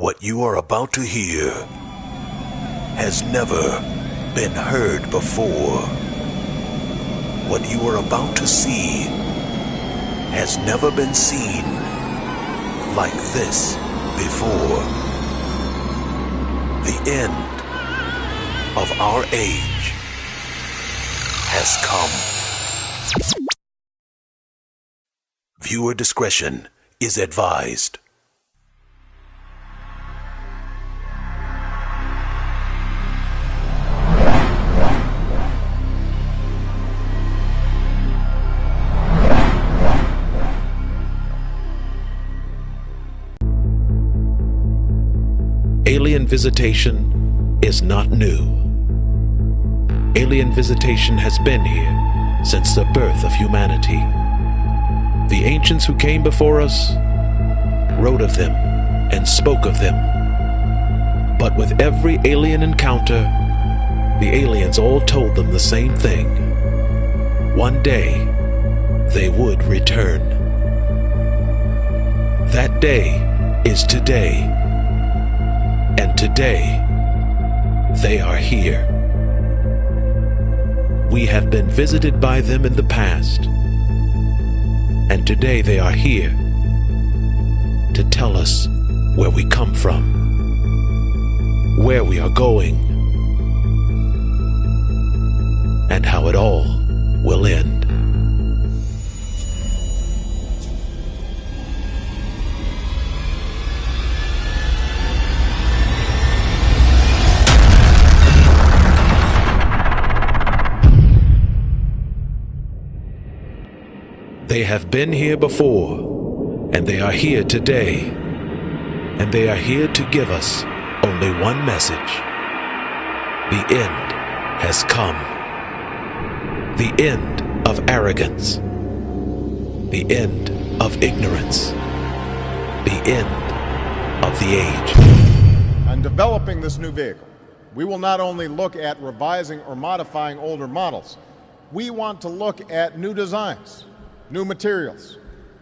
What you are about to hear has never been heard before. What you are about to see has never been seen like this before. The end of our age has come. Viewer discretion is advised. Alien visitation is not new. Alien visitation has been here since the birth of humanity. The ancients who came before us wrote of them and spoke of them. But with every alien encounter, the aliens all told them the same thing. One day, they would return. That day is today. And today, they are here. We have been visited by them in the past, and today they are here to tell us where we come from, where we are going, and how it all will end. They have been here before, and they are here today, and they are here to give us only one message. The end has come. The end of arrogance. The end of ignorance. The end of the age. On developing this new vehicle, we will not only look at revising or modifying older models, we want to look at new designs, new materials,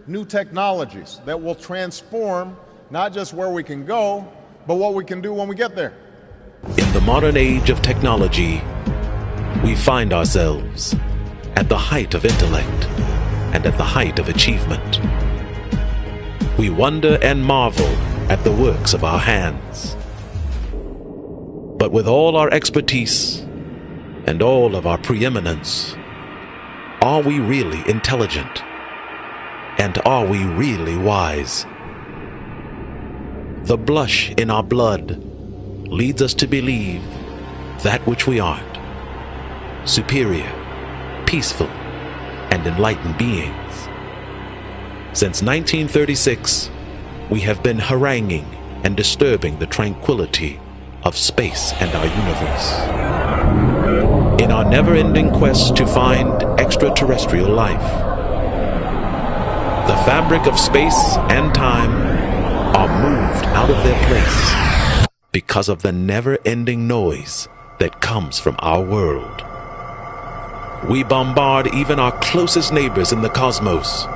new technologies that will transform not just where we can go, but what we can do when we get there. In the modern age of technology, we find ourselves at the height of intellect and at the height of achievement. We wonder and marvel at the works of our hands. But with all our expertise and all of our preeminence, are we really intelligent? And are we really wise? The blush in our blood leads us to believe that which we aren't: superior, peaceful, and enlightened beings. Since 1936, we have been haranguing and disturbing the tranquility of space and our universe. In our never-ending quest to find extraterrestrial life, the fabric of space and time are moved out of their place because of the never-ending noise that comes from our world. We bombard even our closest neighbors in the cosmos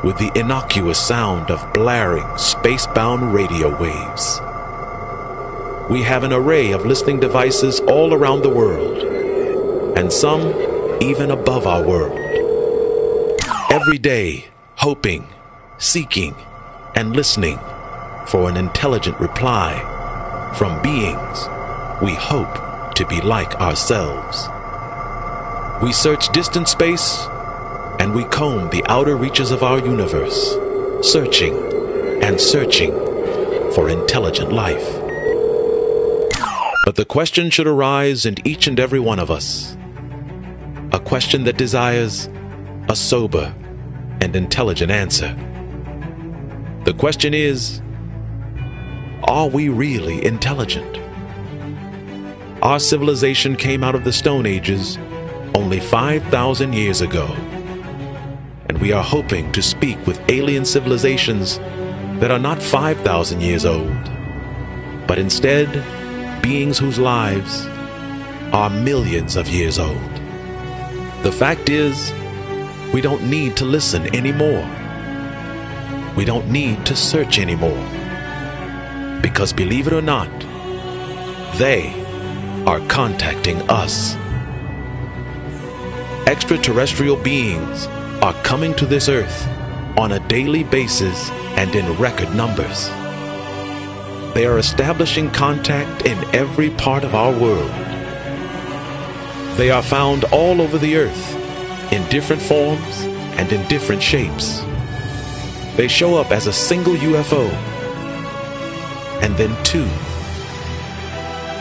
with the innocuous sound of blaring space-bound radio waves. We have an array of listening devices all around the world, and some even above our world. Every day, hoping, seeking, and listening for an intelligent reply from beings we hope to be like ourselves. We search distant space, and we comb the outer reaches of our universe, searching and searching for intelligent life. But the question should arise in each and every one of us, a question that desires a sober and intelligent answer. The question is, are we really intelligent? Our civilization came out of the Stone Ages only 5,000 years ago, and we are hoping to speak with alien civilizations that are not 5,000 years old, but instead beings whose lives are millions of years old. The fact is, we don't need to listen anymore. We don't need to search anymore. Because believe it or not, they are contacting us. Extraterrestrial beings are coming to this earth on a daily basis and in record numbers. They are establishing contact in every part of our world. They are found all over the earth in different forms and in different shapes. They show up as a single UFO, and then two,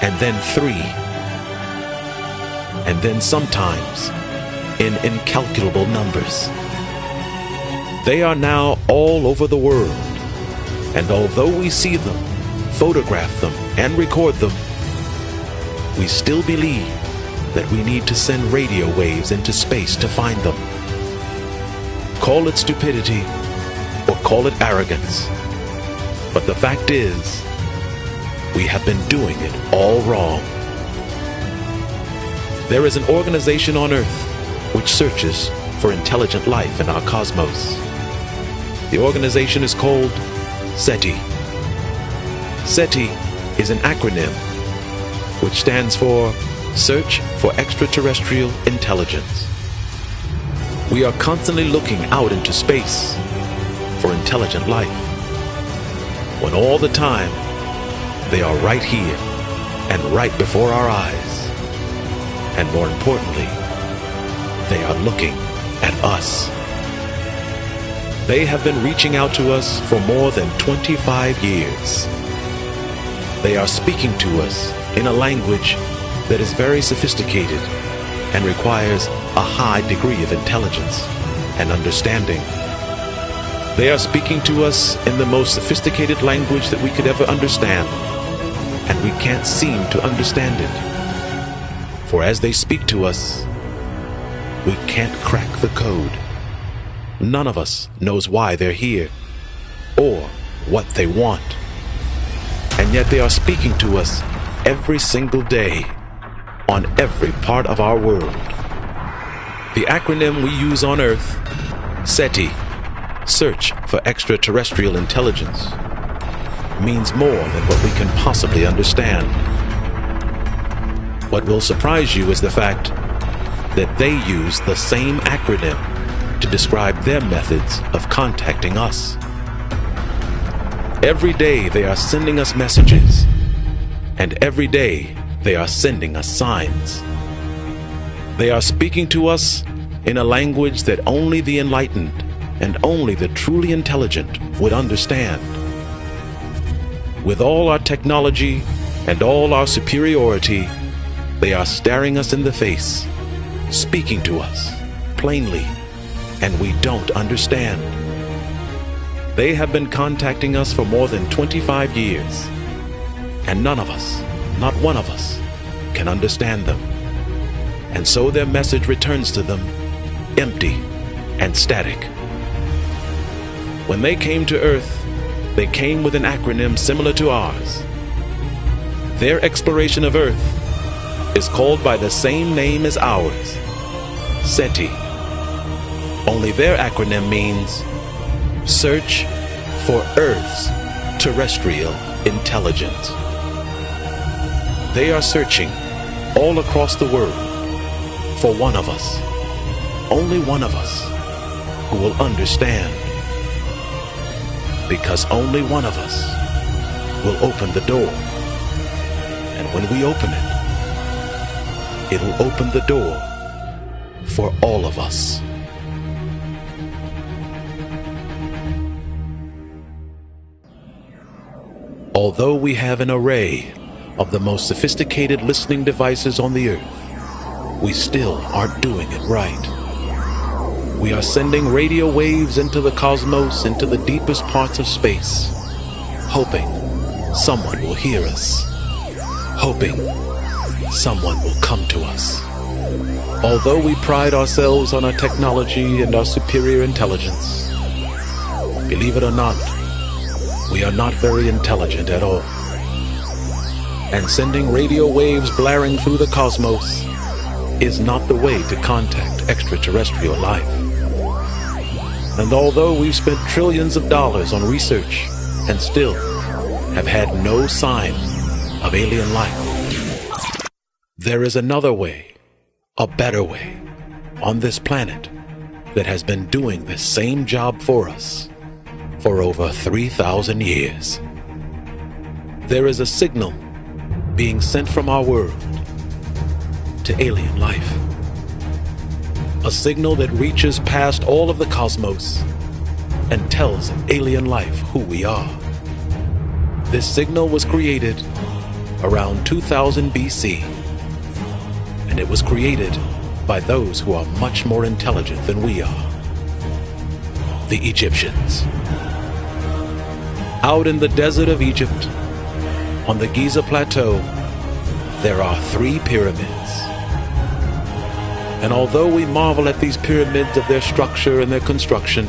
and then three, and then sometimes in incalculable numbers. They are now all over the world, and although we see them, photograph them, and record them, we still believe that we need to send radio waves into space to find them. Call it stupidity or call it arrogance, but the fact is, we have been doing it all wrong. There is an organization on Earth which searches for intelligent life in our cosmos. The organization is called SETI. SETI is an acronym which stands for Search for Extraterrestrial Intelligence. We are constantly looking out into space for intelligent life, when all the time they are right here and right before our eyes. And more importantly, they are looking at us. They have been reaching out to us for more than 25 years. They are speaking to us in a language that is very sophisticated and requires a high degree of intelligence and understanding. They are speaking to us in the most sophisticated language that we could ever understand, and we can't seem to understand it. For as they speak to us, we can't crack the code. None of us knows why they're here or what they want. And yet they are speaking to us every single day on every part of our world. The acronym we use on Earth, SETI, Search for Extraterrestrial Intelligence, means more than what we can possibly understand. What will surprise you is the fact that they use the same acronym to describe their methods of contacting us. Every day they are sending us messages, and every day they are sending us signs. They are speaking to us in a language that only the enlightened and only the truly intelligent would understand. With all our technology and all our superiority, they are staring us in the face, speaking to us plainly, and we don't understand. They have been contacting us for more than 25 years, and none of us, not one of us, can understand them. And so their message returns to them empty and static. When they came to Earth, they came with an acronym similar to ours. Their exploration of Earth is called by the same name as ours, SETI. Only their acronym means Search for Earth's Terrestrial Intelligence. They are searching all across the world for one of us, only one of us, who will understand. Because only one of us will open the door. And when we open it, it will open the door for all of us. Although we have an array of the most sophisticated listening devices on the earth, we still aren't doing it right. We are sending radio waves into the cosmos, into the deepest parts of space, hoping someone will hear us, hoping someone will come to us. Although we pride ourselves on our technology and our superior intelligence, believe it or not, we are not very intelligent at all. And sending radio waves blaring through the cosmos is not the way to contact extraterrestrial life. And although we've spent trillions of dollars on research, and still have had no sign of alien life. There is another way, a better way, on this planet that has been doing this same job for us for over 3,000 years. There is a signal being sent from our world to alien life. A signal that reaches past all of the cosmos and tells alien life who we are. This signal was created around 2000 BC, and it was created by those who are much more intelligent than we are, the Egyptians. Out in the desert of Egypt, on the Giza Plateau, there are 3 pyramids. And although we marvel at these pyramids of their structure and their construction,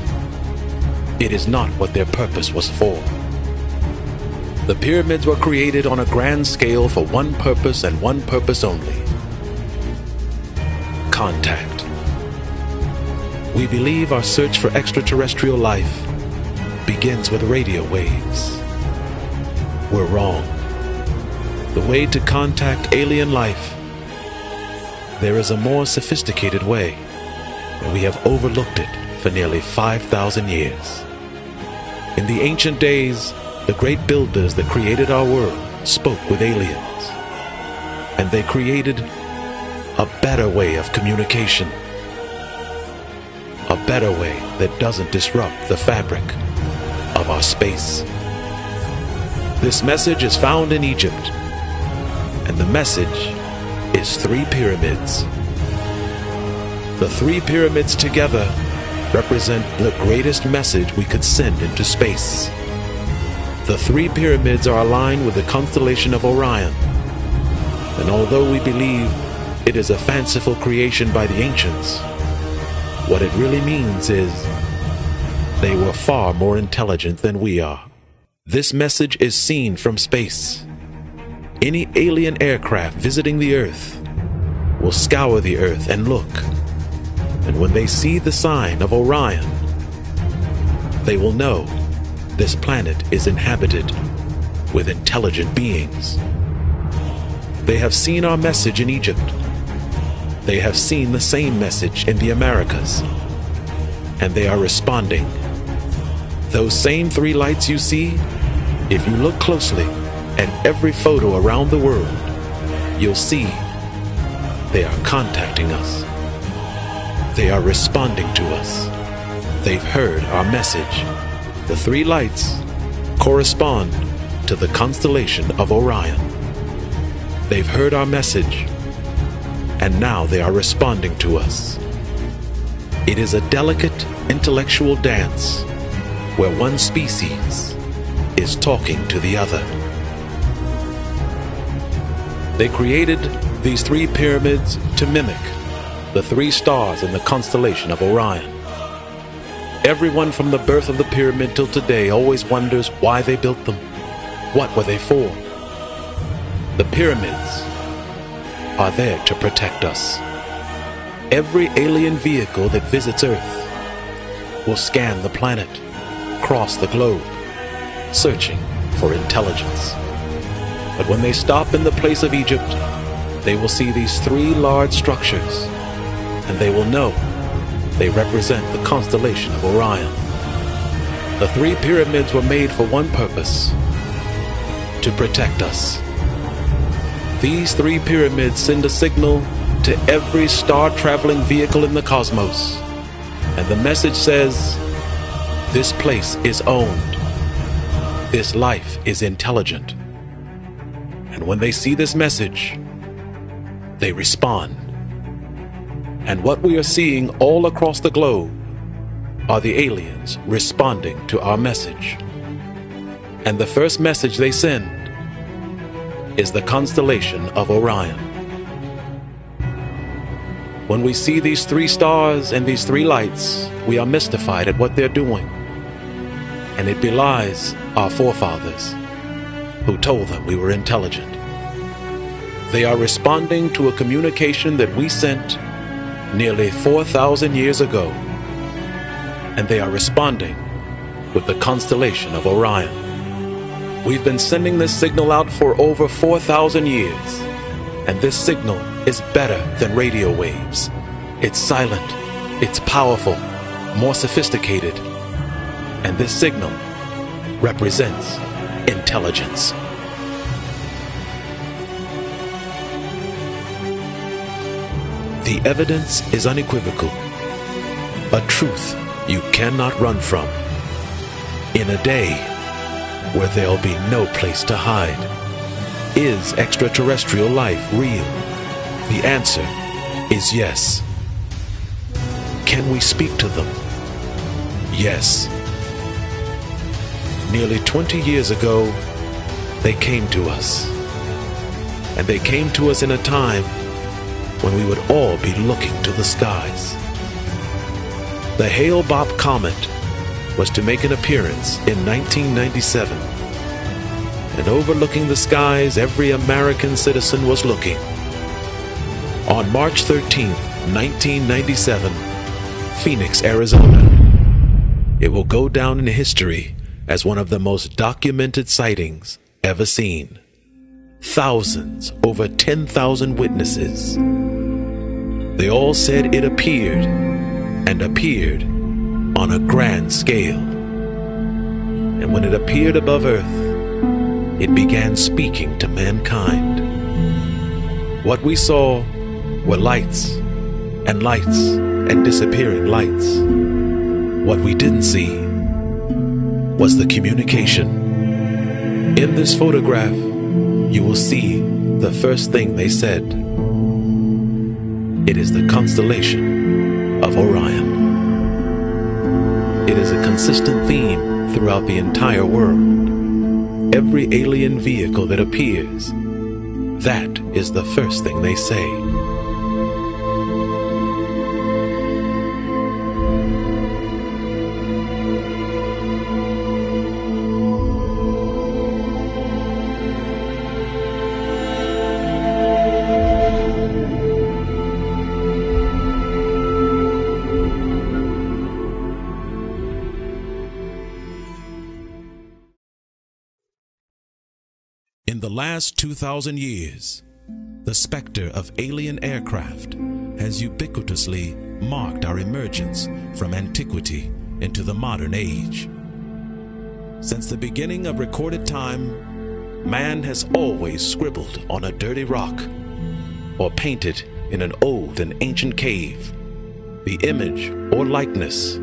it is not what their purpose was for. The pyramids were created on a grand scale for one purpose and one purpose only: contact. We believe our search for extraterrestrial life begins with radio waves. We're wrong. The way to contact alien life, there is a more sophisticated way, and we have overlooked it for nearly 5,000 years. In the ancient days, the great builders that created our world spoke with aliens, and they created a better way of communication, a better way that doesn't disrupt the fabric of our space. This message is found in Egypt, and the message is 3 pyramids. The 3 pyramids together represent the greatest message we could send into space. The 3 pyramids are aligned with the constellation of Orion, and although we believe it is a fanciful creation by the ancients, what it really means is they were far more intelligent than we are. This message is seen from space. Any alien aircraft visiting the Earth will scour the Earth and look, and when they see the sign of Orion, they will know this planet is inhabited with intelligent beings. They have seen our message in Egypt. They have seen the same message in the Americas, and they are responding. Those same 3 lights you see, if you look closely at every photo around the world, you'll see they are contacting us. They are responding to us. They've heard our message. The 3 lights correspond to the constellation of Orion. They've heard our message, and now they are responding to us. It is a delicate intellectual dance where one species is talking to the other. They created these 3 pyramids to mimic the 3 stars in the constellation of Orion. Everyone from the birth of the pyramid till today always wonders why they built them. What were they for? The pyramids are there to protect us. Every alien vehicle that visits Earth will scan the planet, cross the globe, searching for intelligence. But when they stop in the place of Egypt, they will see these 3 large structures, and they will know they represent the constellation of Orion. The 3 pyramids were made for one purpose: to protect us. These 3 pyramids send a signal to every star-traveling vehicle in the cosmos, and the message says, this place is owned. This life is intelligent. And when they see this message, they respond. And what we are seeing all across the globe are the aliens responding to our message. And the first message they send is the constellation of Orion. When we see these 3 stars and these 3 lights, we are mystified at what they're doing. And it belies our forefathers who told them we were intelligent. They are responding to a communication that we sent nearly 4,000 years ago, and they are responding with the constellation of Orion. We've been sending this signal out for over 4,000 years, and this signal is better than radio waves. It's silent, it's powerful, more sophisticated, and this signal represents intelligence. The evidence is unequivocal, a truth you cannot run from. In a day where there'll be no place to hide, is extraterrestrial life real? The answer is yes. Can we speak to them? Yes. Nearly 20 years ago, they came to us. And they came to us in a time when we would all be looking to the skies. The Hale-Bopp comet was to make an appearance in 1997. And overlooking the skies, every American citizen was looking. On March 13th, 1997, Phoenix, Arizona. It will go down in history as one of the most documented sightings ever seen. Thousands, over 10,000 witnesses. They all said it appeared, and appeared on a grand scale. And when it appeared above Earth, it began speaking to mankind. What we saw were lights and disappearing lights. What we didn't see was the communication. In this photograph, you will see the first thing they said. It is the constellation of Orion. It is a consistent theme throughout the entire world. Every alien vehicle that appears, that is the first thing they say. In the last 2,000 years, the specter of alien aircraft has ubiquitously marked our emergence from antiquity into the modern age. Since the beginning of recorded time, man has always scribbled on a dirty rock or painted in an old and ancient cave the image or likeness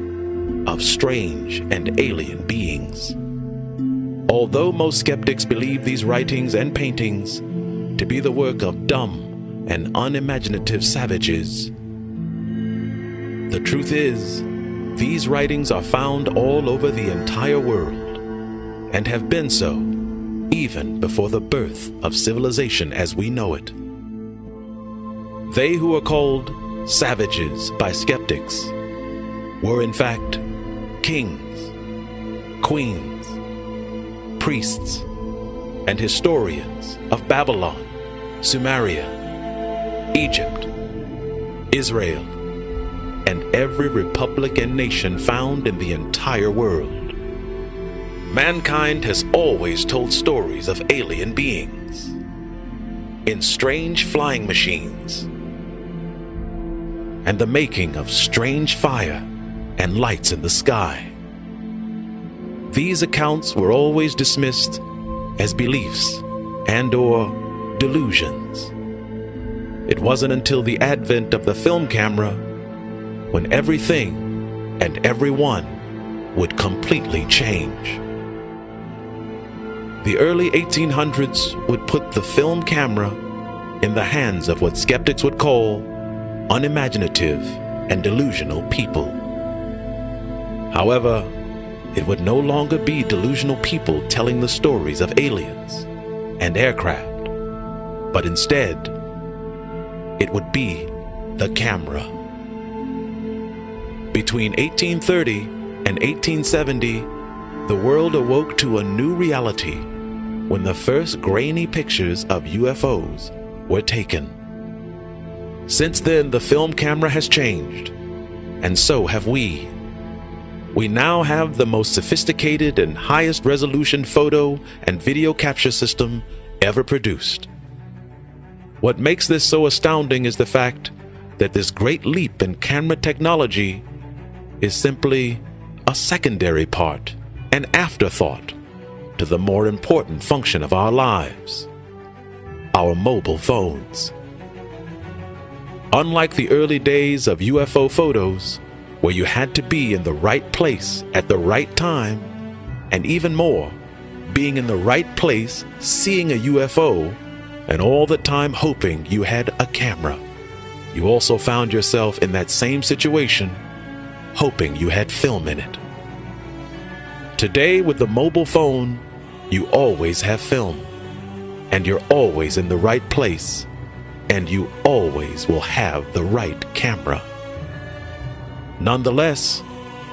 of strange and alien beings. Although most skeptics believe these writings and paintings to be the work of dumb and unimaginative savages, the truth is, these writings are found all over the entire world and have been so even before the birth of civilization as we know it. They who are called savages by skeptics were in fact kings, queens, priests, and historians of Babylon, Sumeria, Egypt, Israel, and every republic and nation found in the entire world. Mankind has always told stories of alien beings in strange flying machines and the making of strange fire and lights in the sky. These accounts were always dismissed as beliefs and/or delusions. It wasn't until the advent of the film camera when everything and everyone would completely change. The early 1800s would put the film camera in the hands of what skeptics would call unimaginative and delusional people. However, it would no longer be delusional people telling the stories of aliens and aircraft, but instead, it would be the camera. Between 1830 and 1870, the world awoke to a new reality when the first grainy pictures of UFOs were taken. Since then, the film camera has changed, and so have we. We now have the most sophisticated and highest resolution photo and video capture system ever produced. What makes this so astounding is the fact that this great leap in camera technology is simply a secondary part, an afterthought to the more important function of our lives, our mobile phones. Unlike the early days of UFO photos, where you had to be in the right place at the right time, and even more, being in the right place, seeing a UFO, and all the time hoping you had a camera. You also found yourself in that same situation, hoping you had film in it. Today, with the mobile phone, you always have film, and you're always in the right place, and you always will have the right camera. Nonetheless,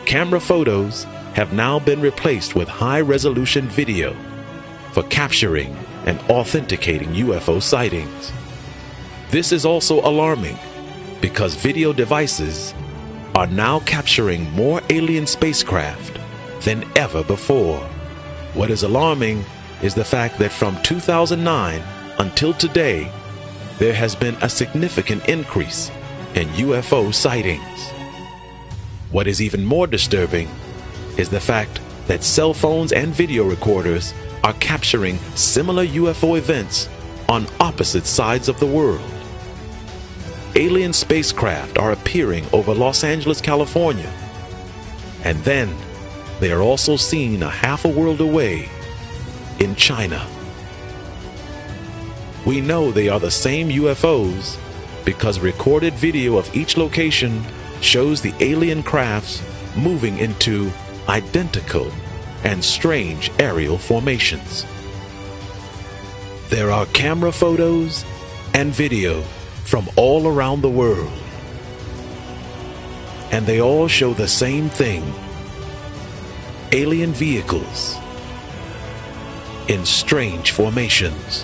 camera photos have now been replaced with high-resolution video for capturing and authenticating UFO sightings. This is also alarming because video devices are now capturing more alien spacecraft than ever before. What is alarming is the fact that from 2009 until today, there has been a significant increase in UFO sightings. What is even more disturbing is the fact that cell phones and video recorders are capturing similar UFO events on opposite sides of the world. Alien spacecraft are appearing over Los Angeles, California, and then they are also seen a half a world away in China. We know they are the same UFOs because recorded video of each location shows the alien crafts moving into identical and strange aerial formations. There are camera photos and video from all around the world, and they all show the same thing: alien vehicles in strange formations.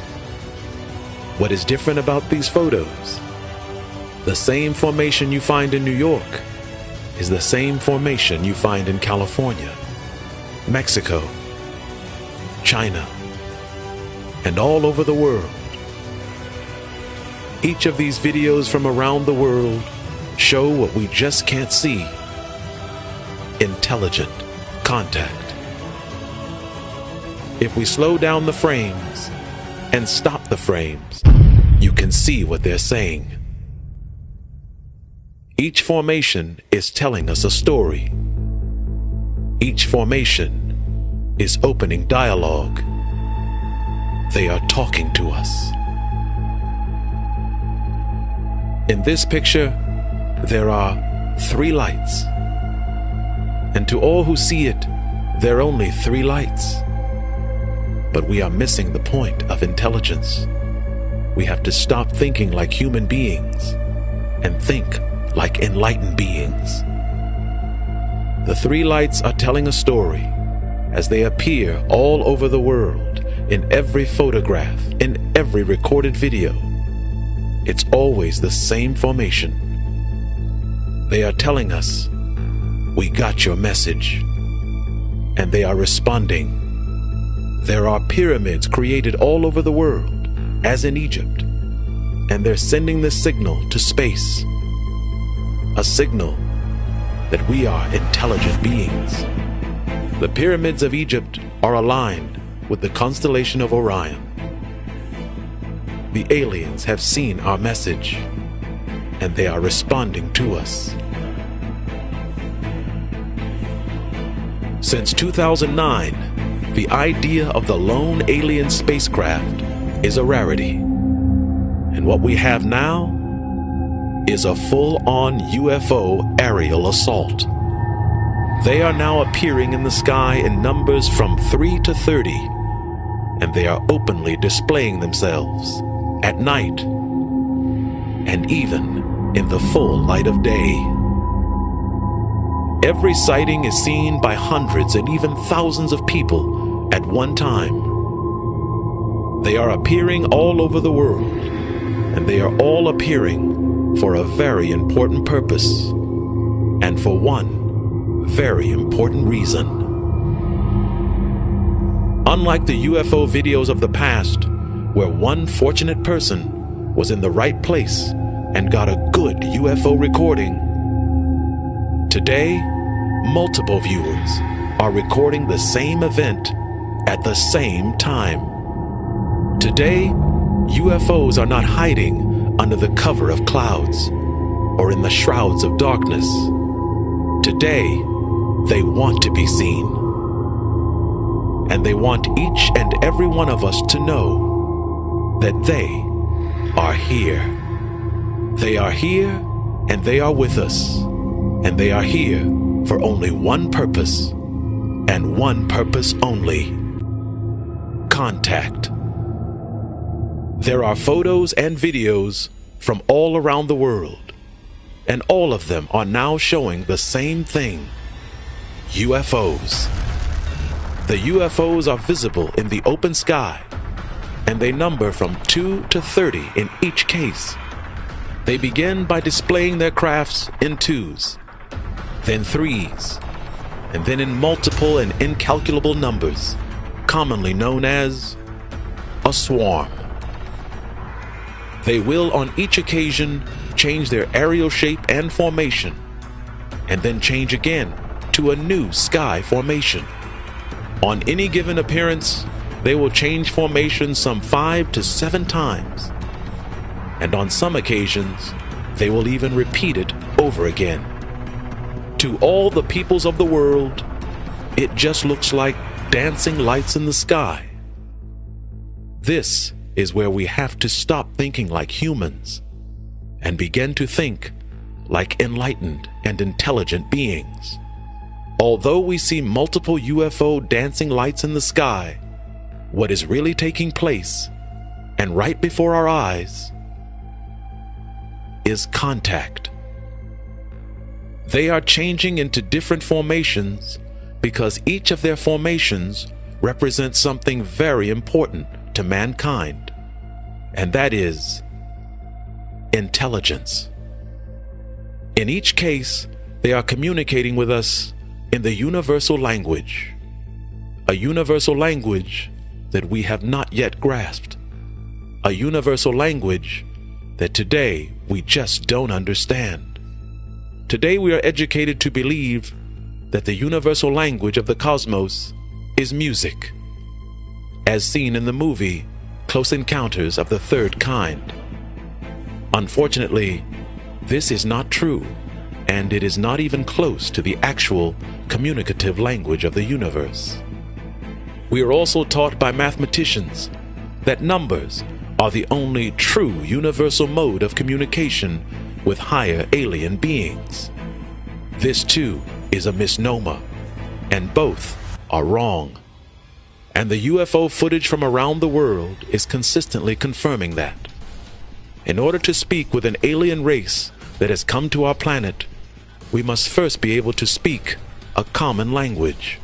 What is different about these photos? The same formation you find in New York is the same formation you find in California, Mexico, China, and all over the world. Each of these videos from around the world show what we just can't see: intelligent contact. If we slow down the frames and stop the frames, you can see what they're saying. Each formation is telling us a story. Each formation is opening dialogue. They are talking to us. In this picture, there are 3 lights. And to all who see it, there are only 3 lights. But we are missing the point of intelligence. We have to stop thinking like human beings and think like enlightened beings. The 3 lights are telling a story as they appear all over the world, in every photograph, in every recorded video. It's always the same formation. They are telling us, "We got your message." And they are responding. There are pyramids created all over the world, as in Egypt, and they're sending this signal to space. A signal that we are intelligent beings. The pyramids of Egypt are aligned with the constellation of Orion. The aliens have seen our message, and they are responding to us. Since 2009, the idea of the lone alien spacecraft is a rarity. And what we have now is a full-on UFO aerial assault. They are now appearing in the sky in numbers from 3 to 30, and they are openly displaying themselves at night and even in the full light of day. Every sighting is seen by hundreds and even thousands of people at one time. They are appearing all over the world, and they are all appearing for a very important purpose, and for one very important reason. Unlike the UFO videos of the past, where one fortunate person was in the right place and got a good UFO recording, today, multiple viewers are recording the same event at the same time. Today, UFOs are not hiding under the cover of clouds or in the shrouds of darkness. Today, they want to be seen. And they want each and every one of us to know that they are here. They are here and they are with us. And they are here for only one purpose, and one purpose only: contact. There are photos and videos from all around the world, and all of them are now showing the same thing: UFOs. The UFOs are visible in the open sky, and they number from 2 to 30 in each case. They begin by displaying their crafts in 2s, then 3s, and then in multiple and incalculable numbers, commonly known as a swarm. They will on each occasion change their aerial shape and formation, and then change again to a new sky formation. On any given appearance, they will change formation some 5 to 7 times, and on some occasions, they will even repeat it over again. To all the peoples of the world, it just looks like dancing lights in the sky. This is where we have to stop thinking like humans and begin to think like enlightened and intelligent beings. Although we see multiple UFO dancing lights in the sky, what is really taking place, and right before our eyes, is contact. They are changing into different formations because each of their formations represents something very important to mankind, and that is intelligence. In each case, they are communicating with us in the universal language, a universal language that we have not yet grasped, a universal language that today we just don't understand. Today we are educated to believe that the universal language of the cosmos is music, as seen in the movie Close Encounters of the Third Kind. Unfortunately, this is not true, and it is not even close to the actual communicative language of the universe. We are also taught by mathematicians that numbers are the only true universal mode of communication with higher alien beings. This too is a misnomer, and both are wrong. And the UFO footage from around the world is consistently confirming that. In order to speak with an alien race that has come to our planet, we must first be able to speak a common language.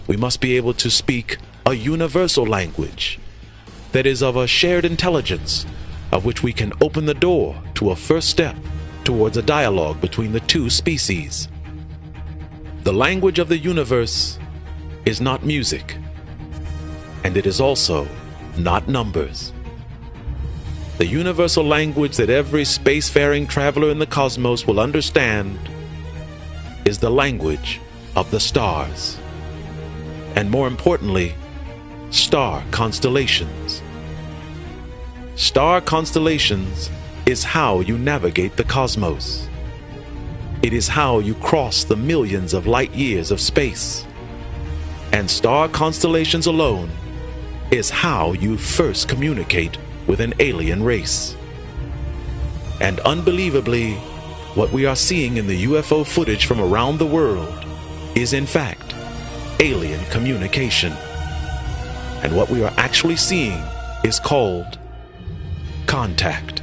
We must be able to speak a universal language that is of a shared intelligence, of which we can open the door to a first step towards a dialogue between the two species. The language of the universe is not music, and it is also not numbers. The universal language that every spacefaring traveler in the cosmos will understand is the language of the stars, and more importantly, star constellations. Star constellations is how you navigate the cosmos. It is how you cross the millions of light years of space. And star constellations alone is how you first communicate with an alien race. And unbelievably, what we are seeing in the UFO footage from around the world is in fact alien communication. And what we are actually seeing is called contact.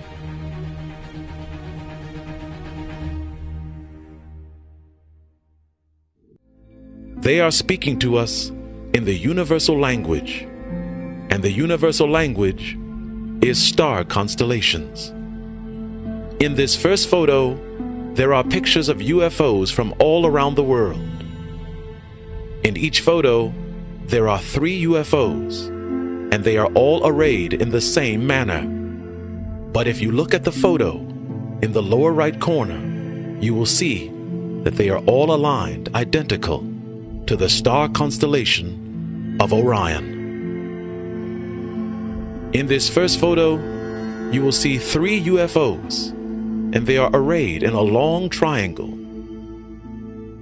They are speaking to us in the universal language, and the universal language is star constellations. In this first photo, there are pictures of UFOs from all around the world. In each photo, there are 3 UFOs, and they are all arrayed in the same manner. But if you look at the photo in the lower right corner, you will see that they are all aligned identical to the star constellation of Orion. In this first photo, you will see 3 UFOs, and they are arrayed in a long triangle.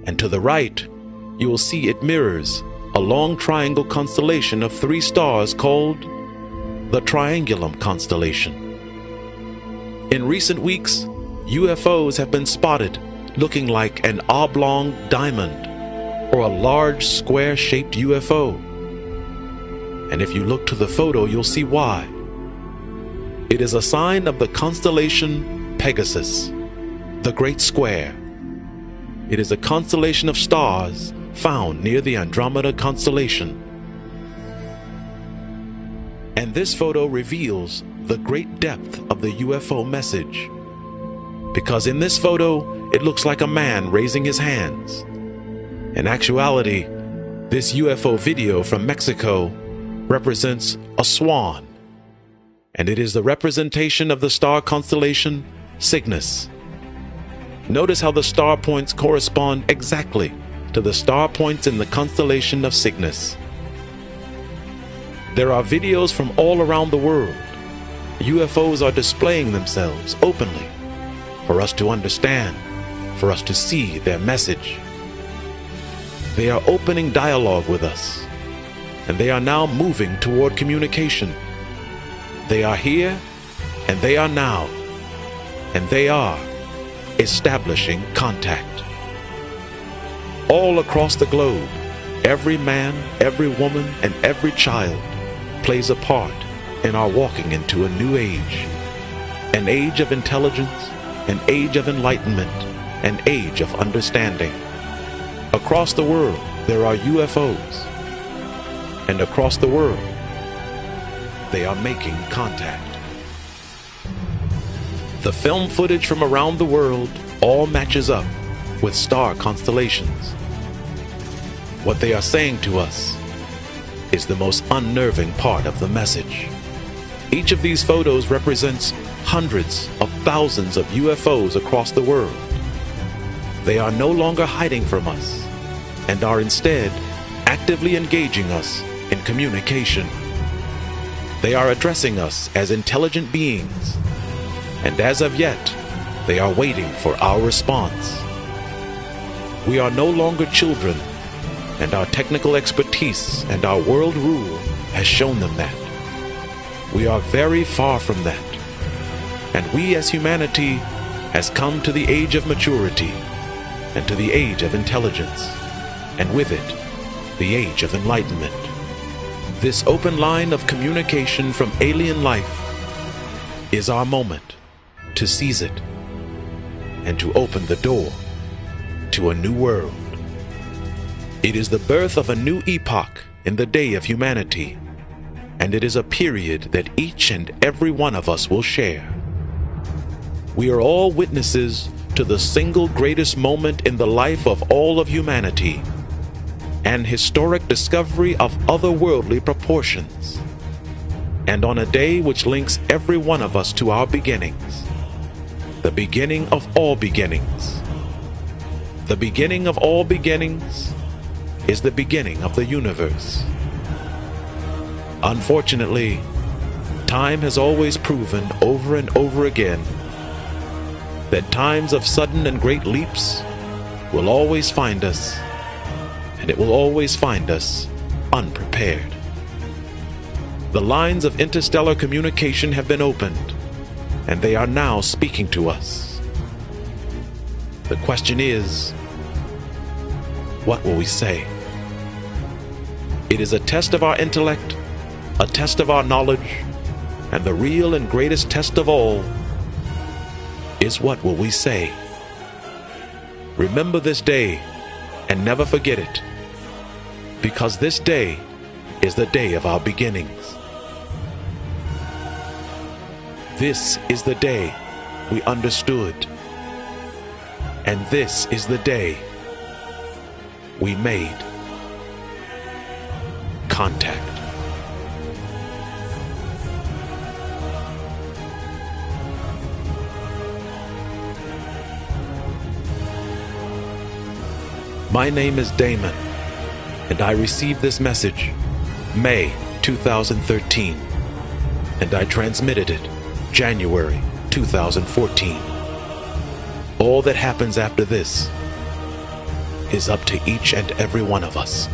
And to the right, you will see it mirrors a long triangle constellation of 3 stars called the Triangulum constellation. In recent weeks, UFOs have been spotted looking like an oblong diamond or a large square-shaped UFO. And if you look to the photo, you'll see why. It is a sign of the constellation Pegasus, the Great Square. It is a constellation of stars found near the Andromeda constellation. And this photo reveals the great depth of the UFO message, because in this photo, it looks like a man raising his hands. In actuality, this UFO video from Mexico represents a swan, and it is the representation of the star constellation Cygnus. Notice how the star points correspond exactly to the star points in the constellation of Cygnus. There are videos from all around the world. UFOs are displaying themselves openly for us to understand, for us to see their message. They are opening dialogue with us, and they are now moving toward communication. They are here, and they are now, and they are establishing contact. All across the globe, every man, every woman, and every child plays a part in our walking into a new age. An age of intelligence, an age of enlightenment, an age of understanding. Across the world, there are UFOs. And across the world, they are making contact. The film footage from around the world all matches up with star constellations. What they are saying to us is the most unnerving part of the message. Each of these photos represents hundreds of thousands of UFOs across the world. They are no longer hiding from us and are instead actively engaging us in communication. They are addressing us as intelligent beings, and as of yet, they are waiting for our response. We are no longer children, and our technical expertise and our world rule has shown them that. We are very far from that, and we as humanity has come to the age of maturity and to the age of intelligence, and with it, the age of enlightenment. This open line of communication from alien life is our moment to seize it and to open the door to a new world. It is the birth of a new epoch in the day of humanity, and it is a period that each and every one of us will share. We are all witnesses to the single greatest moment in the life of all of humanity, an historic discovery of otherworldly proportions, and on a day which links every one of us to our beginnings, the beginning of all beginnings. The beginning of all beginnings is the beginning of the universe. Unfortunately, time has always proven over and over again that times of sudden and great leaps will always find us, and it will always find us unprepared. The lines of interstellar communication have been opened, and they are now speaking to us. The question is, what will we say? It is a test of our intellect, a test of our knowledge, and the real and greatest test of all is, what will we say? Remember this day and never forget it, because this day is the day of our beginnings. This is the day we understood. And this is the day we made contact. My name is Damon, and I received this message May 2013, and I transmitted it January 2014. All that happens after this is up to each and every one of us.